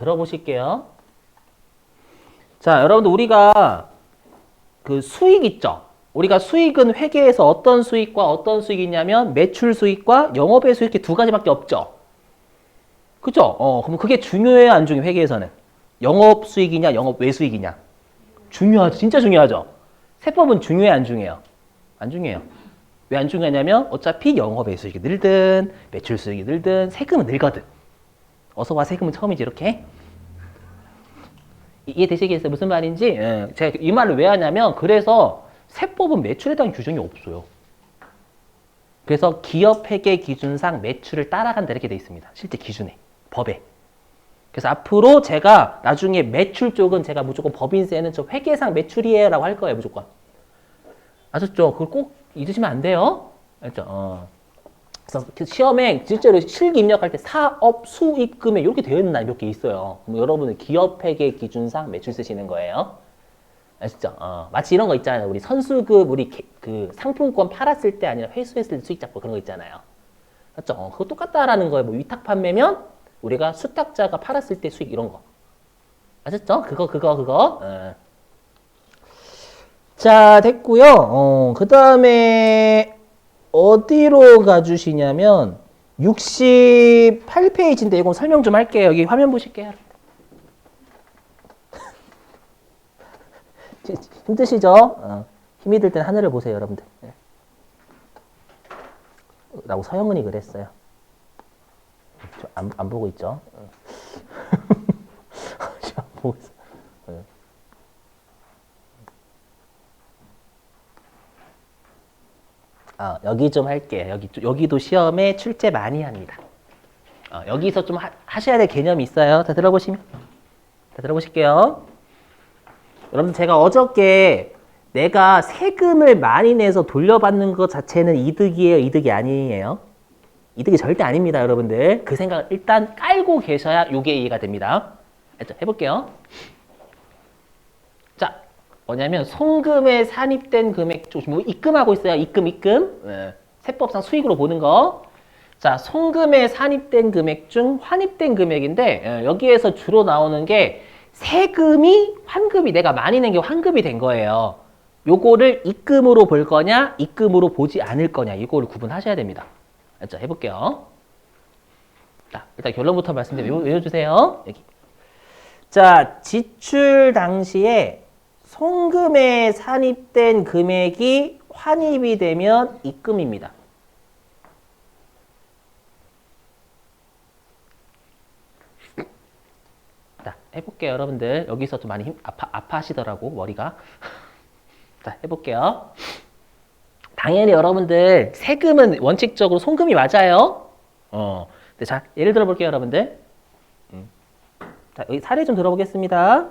들어보실게요. 자, 여러분들 우리가 그 수익 있죠? 우리가 수익은 회계에서 어떤 수익과 어떤 수익이 있냐면 매출 수익과 영업의 수익 이렇게 두 가지밖에 없죠. 그죠? 그럼 그게 중요해요, 안 중요해요, 회계에서는? 영업 수익이냐, 영업 외수익이냐? 중요하죠. 진짜 중요하죠. 세법은 중요해, 안 중요해요? 안 중요해요. 왜 안 중요하냐면 어차피 영업의 수익이 늘든 매출 수익이 늘든 세금은 늘거든. 어서 와, 세금은 처음이지, 이렇게. 이해되시겠어요? 무슨 말인지? 제가 이 말을 왜 하냐면 그래서 세법은 매출에 대한 규정이 없어요. 그래서 기업회계 기준상 매출을 따라간다 이렇게 돼 있습니다. 실제 기준에, 법에. 그래서 앞으로 제가 나중에 매출 쪽은 제가 무조건 법인세는 저 회계상 매출이에요 라고 할 거예요. 무조건. 아셨죠? 그걸 꼭 잊으시면 안 돼요. 알죠? 그래서 시험에 실제로 실기 입력할 때 사업 수익 금액 이렇게 되어 있는 날 몇 개 있어요. 그럼 여러분은 기업회계 기준상 매출 쓰시는 거예요. 아시죠? 마치 이런 거 있잖아요. 우리 선수급 우리 그 상품권 팔았을 때 아니라 회수했을 때 수익 잡고 그런 거 있잖아요. 맞죠? 그거 똑같다라는 거예요. 뭐 위탁 판매면 우리가 수탁자가 팔았을 때 수익 이런 거. 아셨죠? 그거. 자, 됐고요. 그 다음에 어디로 가주시냐면 68페이지인데 이거 설명 좀 할게요. 여기 화면 보실게요. 힘드시죠? 힘이 들 땐 하늘을 보세요, 여러분들. 라고 서영은이 그랬어요. 안 보고 있죠? 안 보고 있어. 여기 좀 할게요. 여기도 시험에 출제 많이 합니다. 여기서 좀 하셔야 될 개념이 있어요. 다 들어보실게요. 여러분, 제가 어저께 내가 세금을 많이 내서 돌려받는 것 자체는 이득이에요? 이득이 아니에요? 이득이 절대 아닙니다, 여러분들. 그 생각을 일단 깔고 계셔야 이게 이해가 됩니다. 해볼게요. 자, 뭐냐면 송금에 산입된 금액 중 뭐 입금하고 있어요. 입금. 세법상 수익으로 보는 거. 자, 송금에 산입된 금액 중 환입된 금액인데 여기에서 주로 나오는 게 세금이 환급이 내가 많이 낸 게 환급이 된 거예요. 요거를 입금으로 볼 거냐, 입금으로 보지 않을 거냐 이거를 구분하셔야 됩니다. 자, 해볼게요. 자, 일단 결론부터 말씀드리면 외워주세요. 여기. 자, 지출 당시에 송금에 산입된 금액이 환입이 되면 입금입니다. 자, 해볼게요, 여러분들. 여기서 좀 많이 아파하시더라고, 머리가. 자, 해볼게요. 당연히 여러분들, 세금은 원칙적으로 송금이 맞아요. 자, 예를 들어 볼게요, 여러분들. 자, 여기 사례 좀 들어보겠습니다.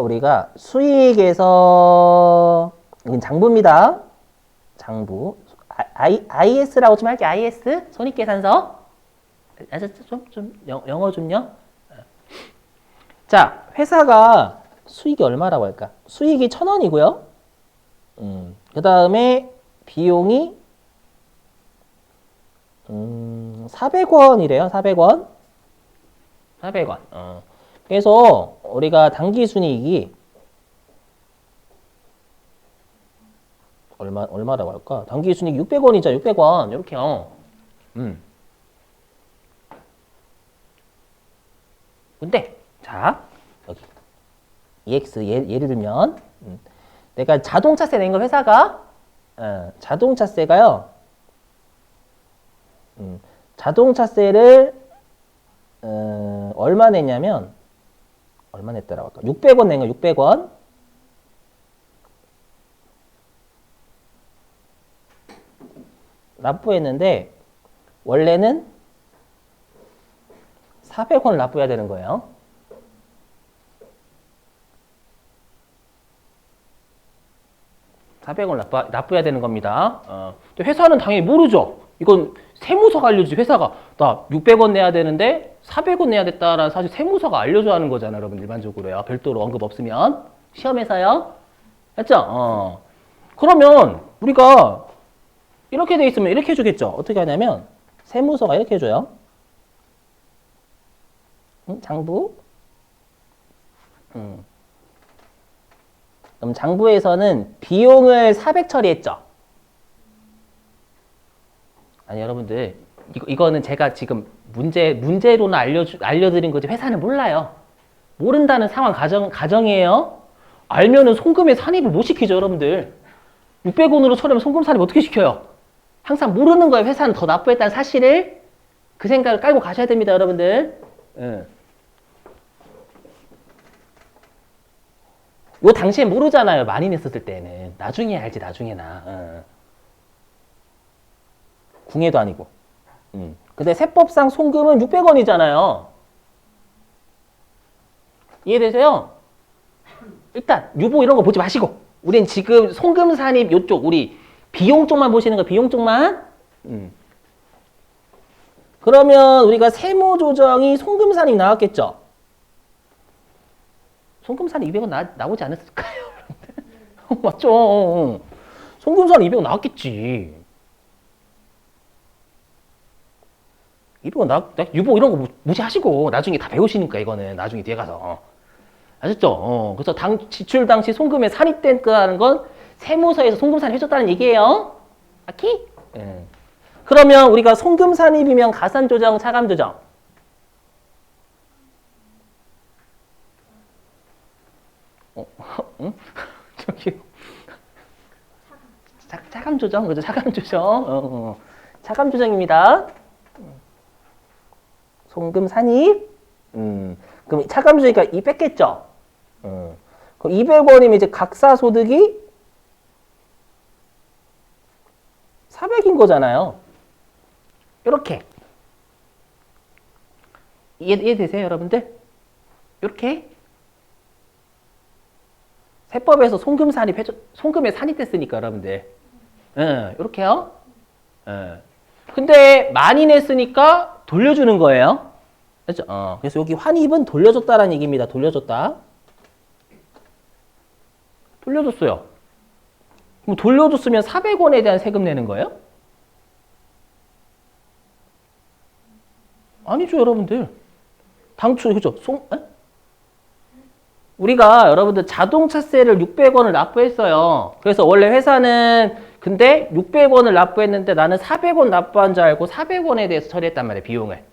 우리가 수익에서, 이건 장부입니다. 장부. IS라고 좀 할게요. IS? 손익계산서. 아셨죠? 영어 좀요. 자, 회사가 수익이 얼마라고 할까? 수익이 1,000원이고요. 그 다음에 비용이 400원이래요. 400원. 400원. 그래서 우리가 당기순이익이 얼마라고 할까? 당기순이익 600원이죠. 600원. 이렇게요. 근데 자, 여기 EX 예를 들면 내가 자동차세 낸 거 회사가 자동차세가요. 자동차세를 얼마 냈냐면 얼마 냈더라고 할까? 600원 낸 거 600원. 납부했는데 원래는 400원 납부해야 되는 거예요. 납부해야 되는 겁니다. 회사는 당연히 모르죠. 이건 세무서가 알려주지. 회사가 나 600원 내야 되는데 400원 내야 됐다라는 사실 세무서가 알려줘야 하는 거잖아요. 여러분 일반적으로요. 별도로 언급 없으면 시험에서요. 했죠? 그러면 우리가 이렇게 돼 있으면 이렇게 해주겠죠. 어떻게 하냐면 세무서가 이렇게 해줘요. 장부. 그럼 장부에서는 비용을 400 처리했죠. 아니 여러분들 이거는 제가 지금 문제로는 알려드린 거지 회사는 몰라요. 모른다는 상황 가정이에요. 알면은 송금의 산입을 못 시키죠 여러분들. 600원으로 처리하면 송금 산입 어떻게 시켜요? 항상 모르는 거예요. 회사는 더 납부했다는 사실을. 그 생각을 깔고 가셔야 됩니다 여러분들. 요 당시에 모르잖아요. 많이 냈었을 때는. 나중에 알지 나중에나. 궁예도 아니고. 근데 세법상 송금은 600원이잖아요. 이해되세요? 일단 유보 이런 거 보지 마시고 우린 지금 송금 산입 요쪽 우리 비용 쪽만 보시는 거 비용 쪽만. 그러면 우리가 세무 조정이 송금 산입 나왔겠죠? 송금 산입 200원 나오지 않았을까요? 맞죠? 송금 산입 200원 나왔겠지. 200원 유보 이런 거 무시하시고 나중에 다 배우시니까 이거는 나중에 뒤에 가서. 아셨죠? 그래서 지출 당시 송금에 산입된다는 건 세무서에서 송금 산입해줬다는 얘기예요. 아키? 그러면 우리가 송금 산입이면 가산 조정, 차감 조정. 응? 저기 차감 조정, 그죠? 차감 조정. 차감 조정입니다. 송금 산입. 그럼 차감 조정이니까 이 뺐겠죠? 그럼 200원이면 이제 각사 소득이 400인 거잖아요. 이렇게. 이해되세요, 여러분들? 이렇게. 세법에서 송금에 산입됐으니까, 여러분들. 이렇게요. 근데 많이 냈으니까 돌려주는 거예요. 그렇죠? 그래서 여기 환입은 돌려줬다라는 얘기입니다. 돌려줬다. 돌려줬어요. 그럼 돌려줬으면 400원에 대한 세금 내는 거예요? 아니죠, 여러분들. 당초, 그죠? 우리가 여러분들 자동차세를 600원을 납부했어요. 그래서 원래 회사는 근데 600원을 납부했는데 나는 400원 납부한 줄 알고 400원에 대해서 처리했단 말이에요, 비용을.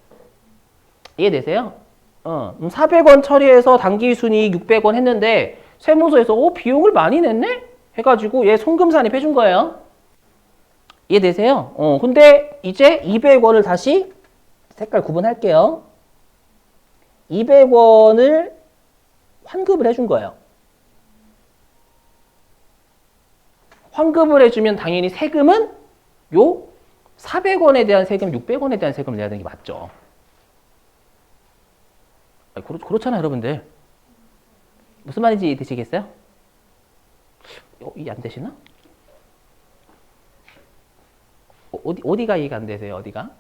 이해되세요? 400원 처리해서 당기순이익 600원 했는데 세무서에서 비용을 많이 냈네? 해가지고 얘 송금 산입 해준 거예요. 이해되세요? 근데 이제 200원을 다시 색깔 구분할게요. 200원을 환급을 해준 거예요. 환급을 해주면 당연히 세금은 요 400원에 대한 세금, 600원에 대한 세금을 내야 되는 게 맞죠. 그렇잖아요, 여러분들. 무슨 말인지 되시겠어요? 이해 안 되시나? 어디가 이해가 안 되세요? 어디가?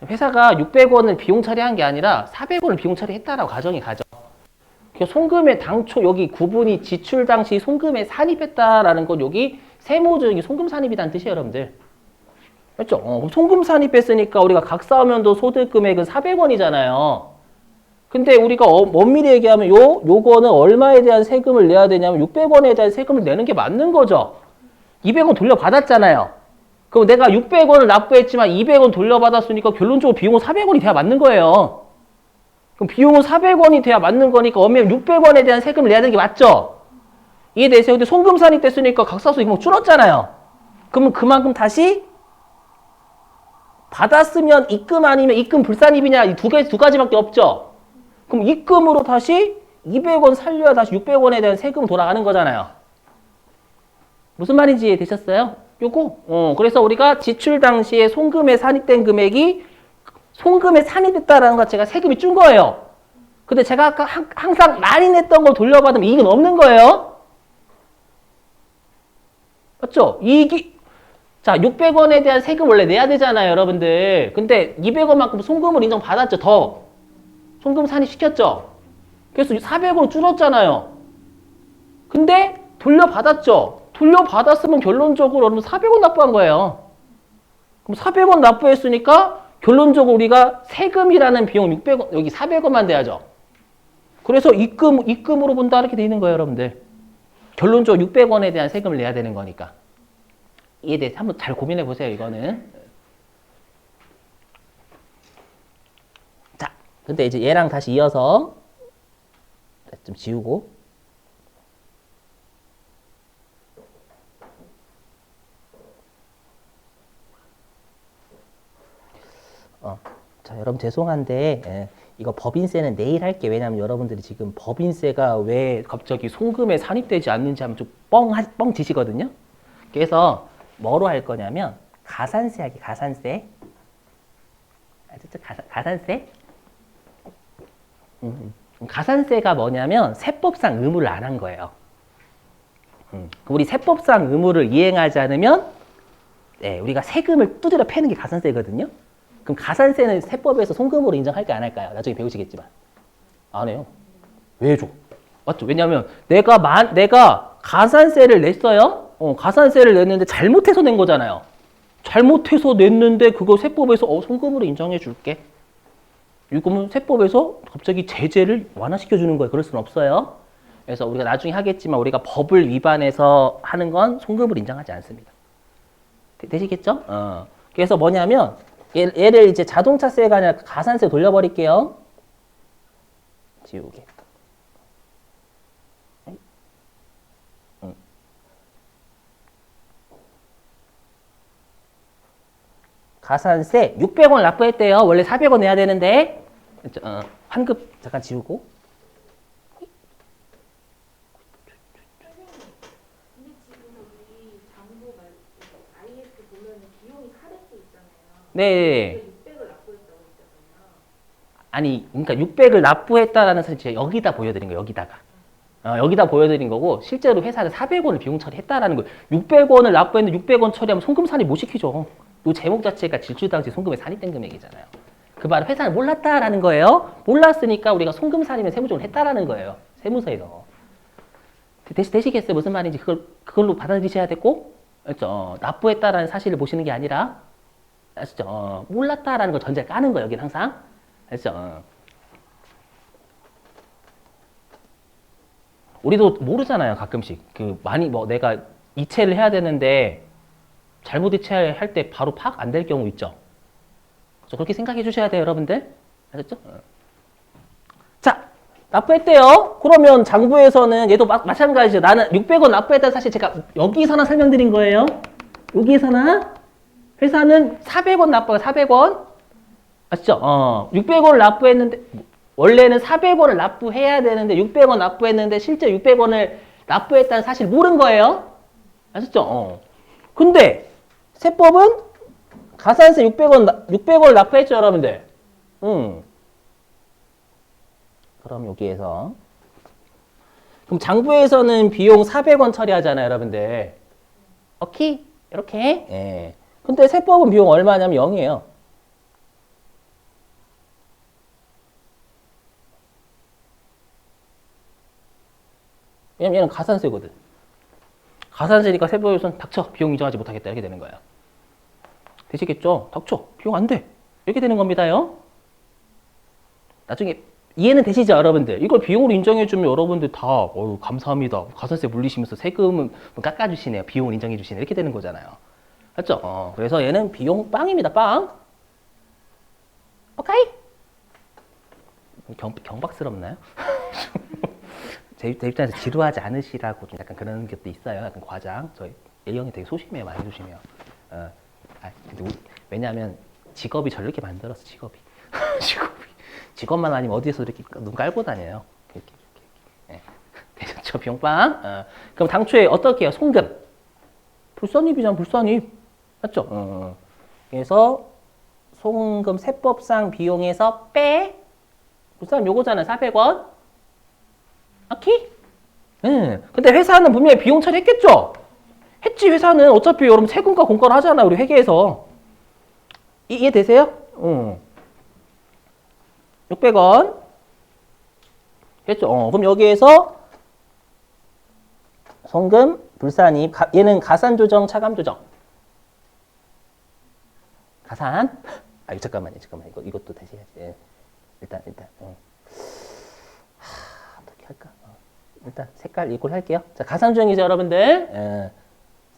회사가 600원을 비용 처리한 게 아니라 400원을 비용 처리했다라고 가정이 가죠. 그러니까 송금의 당초 여기 구분이 지출 당시 송금에 산입했다라는 건 여기 세무조정이 송금 산입이라는 뜻이에요, 여러분들. 맞죠? 그럼 송금 산입했으니까 우리가 각사하면도 소득 금액은 400원이잖아요. 근데 우리가 엄밀히 얘기하면 요거는 얼마에 대한 세금을 내야 되냐면 600원에 대한 세금을 내는 게 맞는 거죠. 200원 돌려받았잖아요. 그럼 내가 600원을 납부했지만 200원 돌려받았으니까 결론적으로 비용은 400원이 돼야 맞는 거예요. 그럼 비용은 400원이 돼야 맞는 거니까 엄밀히 600원에 대한 세금을 내야 되는 게 맞죠? 이해되세요? 근데 송금 산입 됐으니까 각사소득이 줄었잖아요. 그러면 그만큼 다시 받았으면 입금 아니면 입금 불산입이냐 이 두 가지밖에 없죠. 그럼 입금으로 다시 200원 살려야 다시 600원에 대한 세금 돌아가는 거잖아요. 무슨 말인지 이해되셨어요? 요거. 그래서 우리가 지출 당시에 송금에 산입된 금액이 송금에 산입됐다라는 것 자체가 세금이 준 거예요. 근데 제가 아까 항상 많이 냈던 걸 돌려받으면 이익은 없는 거예요. 맞죠? 자, 600원에 대한 세금 원래 내야 되잖아요, 여러분들. 근데 200원만큼 송금을 인정받았죠, 더. 송금 산입시켰죠. 그래서 400원 줄었잖아요. 근데 돌려받았죠. 돌려받았으면 결론적으로 여러분 400원 납부한 거예요. 그럼 400원 납부했으니까 결론적으로 우리가 세금이라는 비용 600원, 여기 400원만 돼야죠. 그래서 입금으로 본다 이렇게 돼 있는 거예요, 여러분들. 결론적으로 600원에 대한 세금을 내야 되는 거니까. 이에 대해서 한번 잘 고민해 보세요, 이거는. 자, 근데 이제 얘랑 다시 이어서 좀 지우고. 자, 여러분 죄송한데 이거 법인세는 내일 할게. 왜냐하면 여러분들이 지금 법인세가 왜 갑자기 송금에 산입되지 않는지 하면 좀 뻥 지시거든요. 그래서 뭐로 할 거냐면 가산세 하기, 가산세. 아셨죠? 가산세? 가산세가 뭐냐면 세법상 의무를 안 한 거예요. 우리 세법상 의무를 이행하지 않으면 우리가 세금을 두드려 패는 게 가산세거든요. 그럼 가산세는 세법에서 송금으로 인정할까 안 할까요? 나중에 배우시겠지만. 안 해요. 왜 줘? 맞죠? 왜냐하면 내가 가산세를 냈어요. 가산세를 냈는데 잘못해서 낸 거잖아요. 잘못해서 냈는데 그거 세법에서 송금으로 인정해 줄게. 이거면 세법에서 갑자기 제재를 완화시켜 주는 거예요. 그럴 수는 없어요. 그래서 우리가 나중에 하겠지만 우리가 법을 위반해서 하는 건 송금으로 인정하지 않습니다. 되시겠죠? 그래서 뭐냐면 얘를 이제 자동차세가 아니라 가산세 돌려버릴게요. 지우개. 가산세 600원 납부했대요. 원래 400원 내야 되는데 환급 잠깐 지우고. 근데 지금 여기 장부 IS 보면 비용이 400개 있잖아요. 네. 600을 납부했다고 했잖아요. 아니, 그러니까 600을 납부했다라는 사실 제가 여기다 보여드린 거예요. 여기다가. 여기다 보여드린 거고 실제로 회사는 400원을 비용 처리했다라는 거예요. 600원을 납부했는데 600원 처리하면 송금 산입 못 시키죠. 이 제목 자체가 질주 당시 송금에 산입된 금액이잖아요. 그 말은 회사는 몰랐다라는 거예요. 몰랐으니까 우리가 송금 산입은 세무적으로 했다라는 거예요. 세무서에서. 되시겠어요? 무슨 말인지 그걸로 받아들이셔야 되고, 그렇죠? 납부했다라는 사실을 보시는 게 아니라, 아시죠? 몰랐다라는 걸 전제를 까는 거예요. 여기는 항상. 알죠? 우리도 모르잖아요. 가끔씩 많이 내가 이체를 해야 되는데 잘못 이체할 때 바로 파악 안 될 경우 있죠. 그렇죠? 그렇게 생각해 주셔야 돼요, 여러분들. 아셨죠? 자, 납부했대요. 그러면 장부에서는 얘도 마찬가지죠. 나는 600원 납부했다는 사실 제가 여기서나 설명드린 거예요. 여기서나 회사는 400원 납부가 400원. 아시죠? 600원을 납부했는데 원래는 400원을 납부해야 되는데 600원 납부했는데 실제 600원을 납부했다는 사실 모른 거예요. 아셨죠? 근데 세법은 가산세 600원 납부했죠, 여러분들. 그럼 여기에서 그럼 장부에서는 비용 400원 처리하잖아요, 여러분들. 오케이? 이렇게. 예. 근데 세법은 비용 얼마냐면 0이에요. 왜냐면 얘는 가산세거든. 가산세니까 세법에서는 닥쳐. 비용 인정하지 못하겠다. 이렇게 되는 거예요. 되시겠죠? 닥쳐. 비용 안 돼. 이렇게 되는 겁니다요. 나중에 이해는 되시죠, 여러분들? 이걸 비용으로 인정해주면 여러분들 다 감사합니다. 가산세 물리시면서 세금은 깎아주시네요. 비용을 인정해주시네. 이렇게 되는 거잖아요. 맞죠? 그래서 얘는 비용 빵입니다. 빵. 오케이? 경박스럽나요? 제 입장에서 지루하지 않으시라고 좀 약간 그런 것도 있어요. 약간 과장. 저희 A형이 되게 소심해요. 많이 소심해요. 근데 왜냐하면 직업이 저렇게 만들었어. 직업이. 직업만 아니면 어디에서 이렇게 눈 깔고 다녀요. 이렇게. 네. 되셨죠? 비용빵. 그럼 당초에 어떻게 해요? 송금. 불선입이잖아. 불선입. 맞죠? 그래서 송금 세법상 비용에서 빼. 불선입 요거잖아. 400원. 오케이? 근데 회사는 분명히 비용 처리했겠죠? 했지. 회사는 어차피 여러분 세금과 공과를 하잖아. 우리 회계에서. 이해되세요? 600원. 됐죠? 그럼 여기에서 송금 불산입. 얘는 가산 조정, 차감 조정. 가산. 아, 잠깐만요. 이것도 다시 해야지. 예. 일단. 어떻게 할까? 일단 색깔 이걸 할게요. 자, 가산 조정이죠, 여러분들. 예.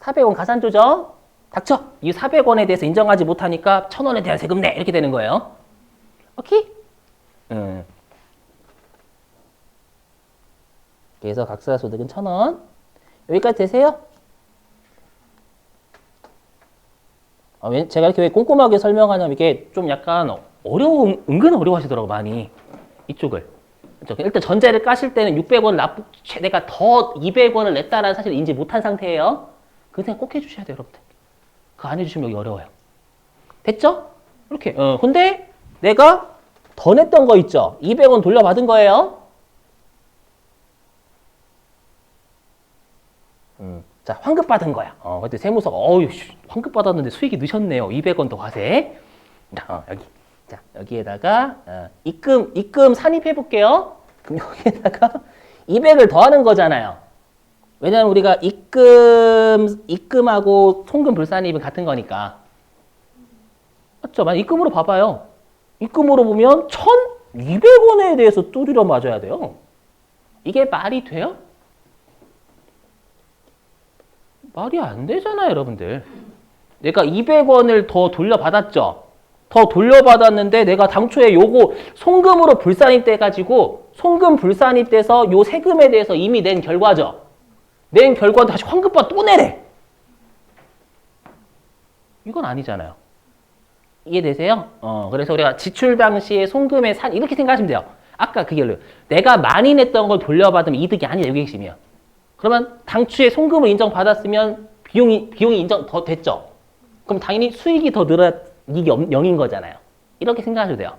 400원 가산 조정. 닥쳐. 이 400원에 대해서 인정하지 못하니까 1000원에 대한 세금 내. 이렇게 되는 거예요. 오케이? 그래서 각사소득은 1000원. 여기까지 되세요? 제가 이렇게 왜 꼼꼼하게 설명하냐면 이게 좀 약간 은근 어려워하시더라고, 많이. 이쪽을. 일단 전제를 까실 때는 600원 내가 더 200원을 냈다라는 사실을 인지 못한 상태예요. 그 생각 꼭 해주셔야 돼요, 여러분들. 그거 안 해주시면 여기 어려워요. 됐죠? 이렇게. 근데 내가 더 냈던 거 있죠? 200원 돌려받은 거예요. 자, 환급 받은 거야. 근데 세무서가, 환급 받았는데 수익이 늦었네요. 200원 더 과세. 자, 여기. 자, 여기에다가, 입금 산입해 볼게요. 그럼 여기에다가 200을 더하는 거잖아요. 왜냐면 우리가 입금하고 송금 불산입은 같은 거니까. 맞죠? 만약 입금으로 봐봐요. 입금으로 보면 1,200원에 대해서 뚜드려 맞아야 돼요. 이게 말이 돼요? 말이 안 되잖아요, 여러분들. 내가 200원을 더 돌려받았죠? 더 돌려받았는데 내가 당초에 요거 송금으로 불산입돼가지고 송금 불산입돼서 요 세금에 대해서 이미 낸 결과죠? 낸 결과도 다시 환급받아 또 내래. 이건 아니잖아요. 이해되세요? 그래서 우리가 지출 당시에 송금의 이렇게 생각하시면 돼요. 아까 그게 내가 많이 냈던 걸 돌려받으면 이득이 아니라 이게 핵심이에요. 그러면 당초에 송금을 인정받았으면 비용이 인정 더 됐죠? 그럼 당연히 수익이 더 늘어야 이익이 0인 거잖아요. 이렇게 생각하셔도 돼요.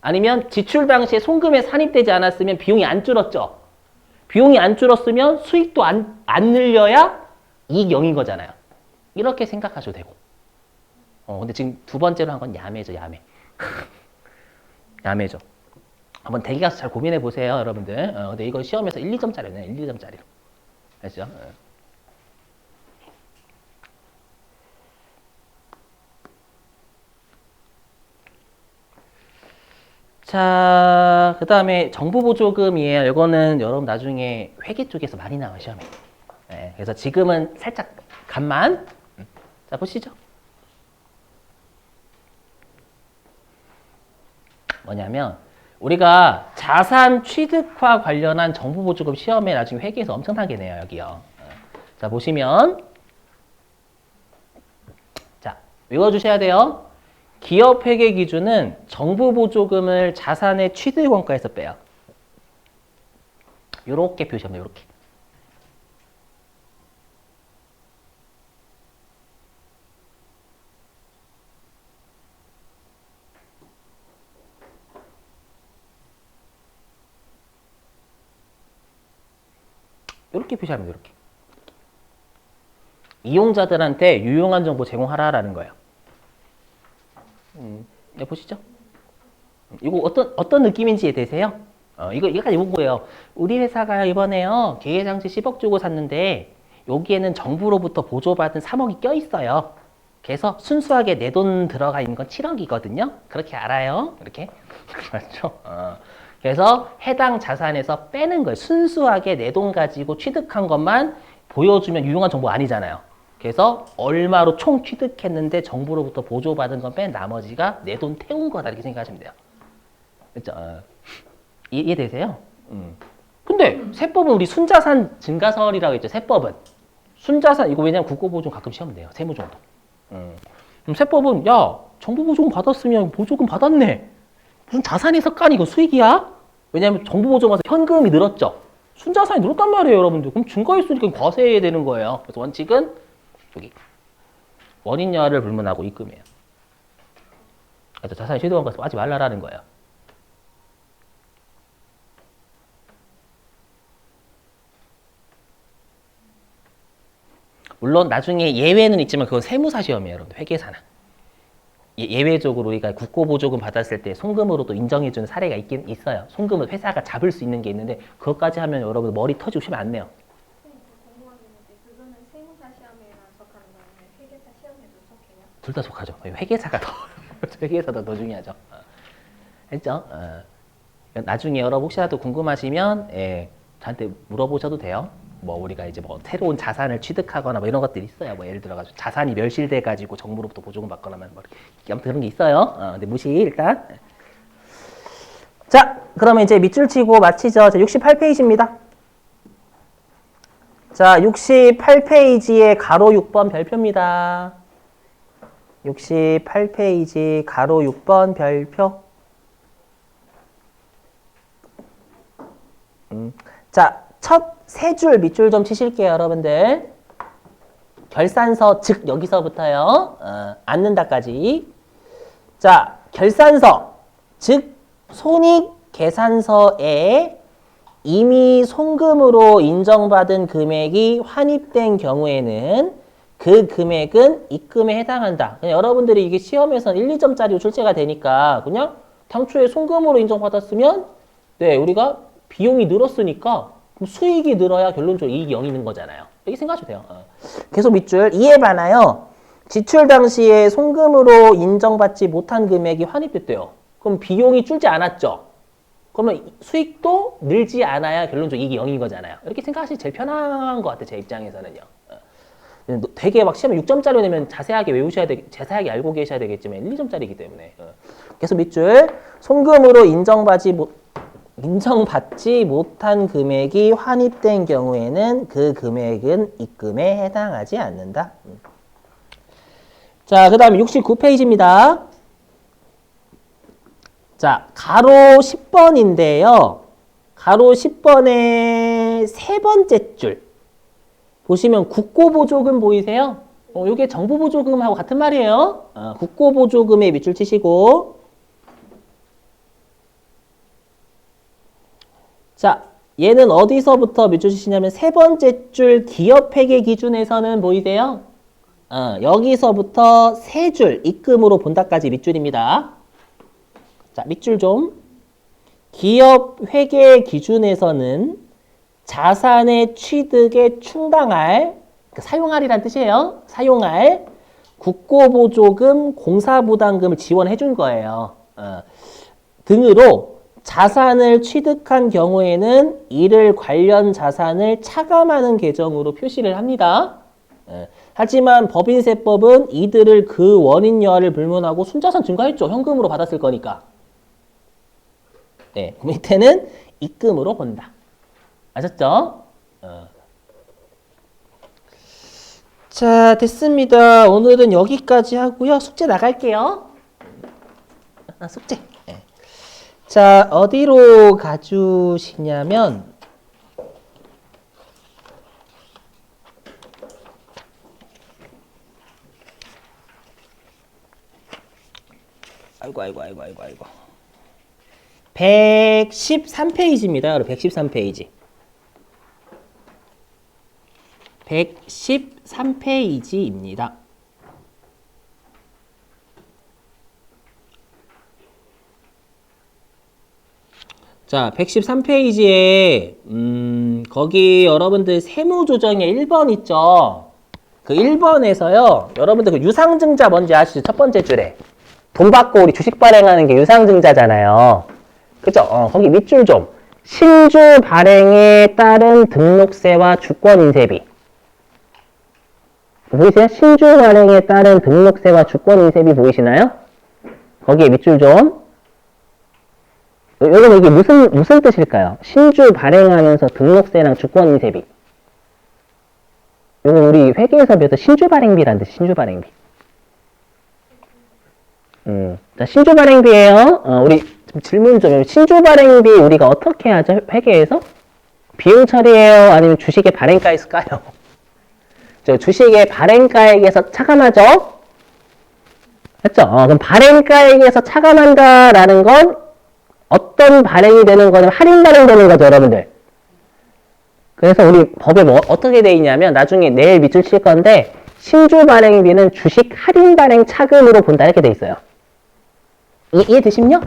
아니면 지출 당시에 송금에 산입되지 않았으면 비용이 안 줄었죠? 비용이 안 줄었으면 수익도 안 늘려야 이익 0인 거잖아요. 이렇게 생각하셔도 되고. 근데 지금 두 번째로 한 건 야매죠, 야매. 야매죠. 한번 대기 가서 잘 고민해 보세요, 여러분들. 근데 이거 시험에서 1, 2점짜리네, 1, 2점짜리. 알죠? 자, 그 다음에 정부보조금이에요. 이거는 여러분 나중에 회계 쪽에서 많이 나와요, 시험에. 네, 그래서 지금은 살짝 간만. 자, 보시죠. 뭐냐면 우리가 자산 취득과 관련한 정부보조금 시험에 나중에 회계에서 엄청나게 내요, 여기요. 자, 보시면 자, 외워주셔야 돼요. 기업 회계 기준은 정부보조금을 자산의 취득 원가에서 빼요. 요렇게 표시하면 요렇게. 이렇게 표시하면 이렇게. 이용자들한테 유용한 정보 제공하라라는 거예요. 네, 보시죠. 이거 어떤 느낌인지 이해되세요? 이거까지 본 거예요. 우리 회사가 이번에요, 계획장치 10억 주고 샀는데, 여기에는 정부로부터 보조받은 3억이 껴있어요. 그래서 순수하게 내 돈 들어가 있는 건 7억이거든요. 그렇게 알아요? 이렇게. 맞죠? 그래서 해당 자산에서 빼는 거예요. 순수하게 내 돈 가지고 취득한 것만 보여주면 유용한 정보 아니잖아요. 그래서 얼마로 총 취득했는데 정부로부터 보조받은 건 뺀 나머지가 내 돈 태운 거다 이렇게 생각하시면 돼요. 그렇죠? 이해되세요? 근데 세법은 우리 순자산 증가설이라고 했죠. 세법은 순자산 이거 왜냐면 국고보조금 가끔 시험 돼요. 세무정도. 그럼 세법은 야 정부 보조금 받았으면 보조금 받았네. 무슨 자산에서 깐 이거 수익이야? 왜냐면 정부 보조금 와서 현금이 늘었죠. 순자산이 늘었단 말이에요, 여러분들. 그럼 증가했으니까 과세해야 되는 거예요. 그래서 원칙은 여기 원인 여하를 불문하고 입금이에요. 그래서 자산의 최대원가에서 빠지 말라라는 거예요. 물론 나중에 예외는 있지만 그건 세무사 시험이에요, 여러분들. 회계사나. 예외적으로 우리가 국고보조금 받았을 때 송금으로도 인정해주는 사례가 있긴 있어요. 송금을 회사가 잡을 수 있는 게 있는데 그것까지 하면 여러분 머리 터지고 시험 안 내요. 궁금한 게 있는데 그거는 세무사 시험에만 속하는 거예요? 회계사 시험에도 속해요? 둘 다 속하죠. 회계사가 더 회계사가 더 중요하죠. 했죠? 나중에 여러분 혹시라도 궁금하시면 저한테 물어보셔도 돼요. 뭐 우리가 이제 뭐 새로운 자산을 취득하거나 뭐 이런 것들이 있어요. 뭐 예를 들어가지고 자산이 멸실돼 가지고 정부로부터 보조금 받거나 뭐 아무튼 그런 게 있어요. 근데 무시 일단. 자, 그러면 이제 밑줄 치고 마치죠. 자, 68페이지입니다. 자, 68페이지에 가로 6번 별표입니다. 68페이지 가로 6번 별표. 자, 첫 세 줄 밑줄 좀 치실게요, 여러분들. 결산서, 즉 여기서부터요. 앉는다까지. 자, 결산서, 즉 손익계산서에 이미 송금으로 인정받은 금액이 환입된 경우에는 그 금액은 입금에 해당한다. 그냥 여러분들이 이게 시험에서는 1, 2점짜리로 출제가 되니까 그냥 당초에 송금으로 인정받았으면 네, 우리가 비용이 늘었으니까 그럼 수익이 늘어야 결론적으로 이익이 0이 있는 거잖아요. 이렇게 생각하셔도 돼요. 계속 밑줄. 이에 반하여 지출 당시에 송금으로 인정받지 못한 금액이 환입됐대요. 그럼 비용이 줄지 않았죠? 그러면 수익도 늘지 않아야 결론적으로 이익이 0인 거잖아요. 이렇게 생각하시기 제일 편한 것 같아요. 제 입장에서는요. 되게 막 시험에 6점짜리 내면 자세하게 자세하게 알고 계셔야 되겠지만 1, 2점짜리이기 때문에. 계속 밑줄. 송금으로 인정받지 못한 금액이 환입된 경우에는 그 금액은 입금에 해당하지 않는다. 자, 그 다음에 69페이지입니다. 자, 가로 10번인데요. 가로 10번의 세 번째 줄. 보시면 국고보조금 보이세요? 이게 정부보조금하고 같은 말이에요. 국고보조금에 밑줄 치시고. 자, 얘는 어디서부터 밑줄 치시냐면 세 번째 줄 기업회계 기준에서는 보이세요? 여기서부터 세 줄 입금으로 본다까지 밑줄입니다. 자, 밑줄 좀. 기업회계 기준에서는 자산의 취득에 충당할, 사용할이란 뜻이에요. 사용할 국고보조금, 공사부담금을 지원해 준 거예요. 등으로 자산을 취득한 경우에는 이를 관련 자산을 차감하는 계정으로 표시를 합니다. 하지만 법인세법은 이들을 그 원인 여하를 불문하고 순자산 증가했죠. 현금으로 받았을 거니까. 네, 밑에는 입금으로 본다. 아셨죠? 자, 됐습니다. 오늘은 여기까지 하고요. 숙제 나갈게요. 숙제. 네. 자, 어디로 가주시냐면 아이고 113페이지입니다. 여러분 113페이지. 113페이지입니다. 자, 113페이지에 거기 여러분들 세무조정에 1번 있죠? 그 1번에서요. 여러분들 그 유상증자 뭔지 아시죠? 첫 번째 줄에. 돈 받고 우리 주식 발행하는 게 유상증자잖아요. 그죠? 거기 밑줄 좀. 신주 발행에 따른 등록세와 주권인쇄비. 보이세요? 신주 발행에 따른 등록세와 주권인쇄비 보이시나요? 거기에 밑줄 좀. 여러분 이게 무슨 뜻일까요? 신주 발행하면서 등록세랑 주권인쇄비. 이거 우리 회계에서 배웠던 신주 발행비라는 뜻이 신주 발행비. 자, 신주 발행비예요. 우리 질문 좀. 신주 발행비 우리가 어떻게 하죠? 회계에서? 비용 처리예요? 아니면 주식의 발행가에 쓸까요? 저 주식의 발행가액에서 차감하죠? 했죠? 그럼 발행가액에서 차감한다라는 건 어떤 발행이 되는 거는 할인 발행되는 거죠, 여러분들. 그래서 우리 법에 뭐 어떻게 돼 있냐면 나중에 내일 밑줄 칠 건데 신주 발행비는 주식 할인 발행 차금으로 본다 이렇게 돼 있어요. 이해되시죠?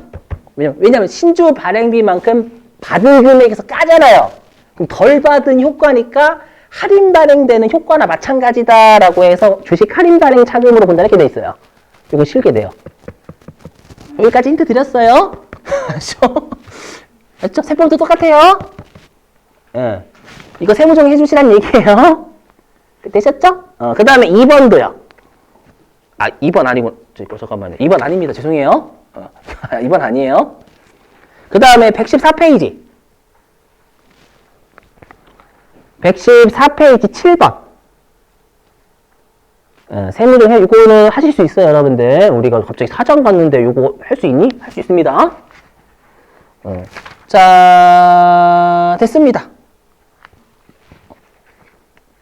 왜냐면 신주 발행비만큼 받은 금액에서 까잖아요. 그럼 덜 받은 효과니까 할인 발행되는 효과나 마찬가지다라고 해서 주식 할인 발행 차금으로 본다 이렇게 돼 있어요. 이거 실게 돼요. 여기까지 힌트 드렸어요. 맞죠? 세법도 똑같아요. 예. 이거 세무정리 해주시란 얘기예요. 되셨죠? 그 다음에 2번도요. 아, 2번 아니고, 잠깐만요. 2번 아닙니다. 죄송해요. 2번 아니에요. 그 다음에 114페이지. 114페이지 7번. 세무정리, 이거는 하실 수 있어요, 여러분들. 우리가 갑자기 사전 갔는데 이거 할 수 있니? 할 수 있습니다. 자, 됐습니다.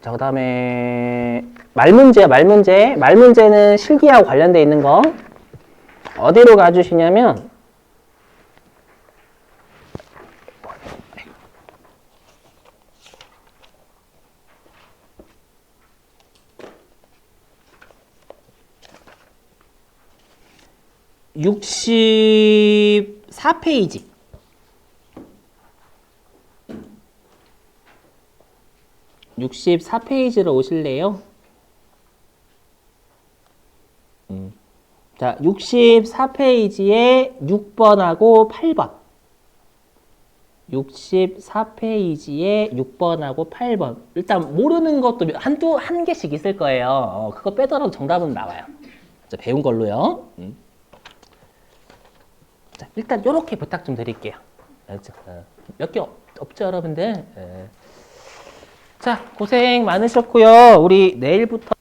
자, 그 다음에 말문제야, 말문제. 말문제는 실기하고 관련돼 있는 거. 어디로 가주시냐면, (64페이지) 64페이지로 오실래요? 자, 64페이지에 6번하고 8번. 64페이지에 6번하고 8번. 일단 모르는 것도 한 개씩 있을 거예요. 그거 빼더라도 정답은 나와요. 자, 배운 걸로요. 자, 일단 이렇게 부탁 좀 드릴게요. 몇 개 없죠, 여러분들? 자, 고생 많으셨고요. 우리 내일부터